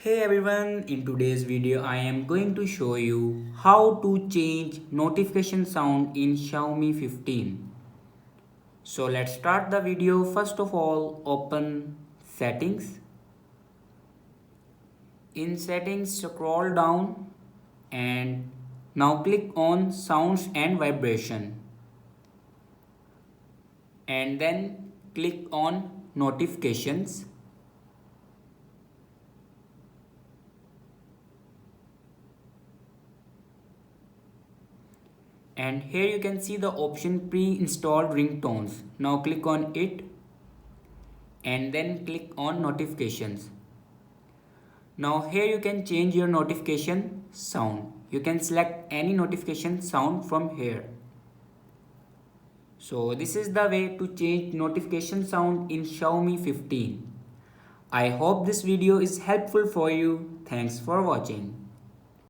Hey everyone, in today's video I am going to show you how to change notification sound in Xiaomi 15. So let's start the video. First of all, open settings. In settings, scroll down and now click on sounds and vibration and then click on notifications. And here you can see the option pre-installed ringtones. Now click on it and then click on notifications. Now here you can change your notification sound. You can select any notification sound from here. So this is the way to change notification sound in Xiaomi 15. I hope this video is helpful for you. Thanks for watching.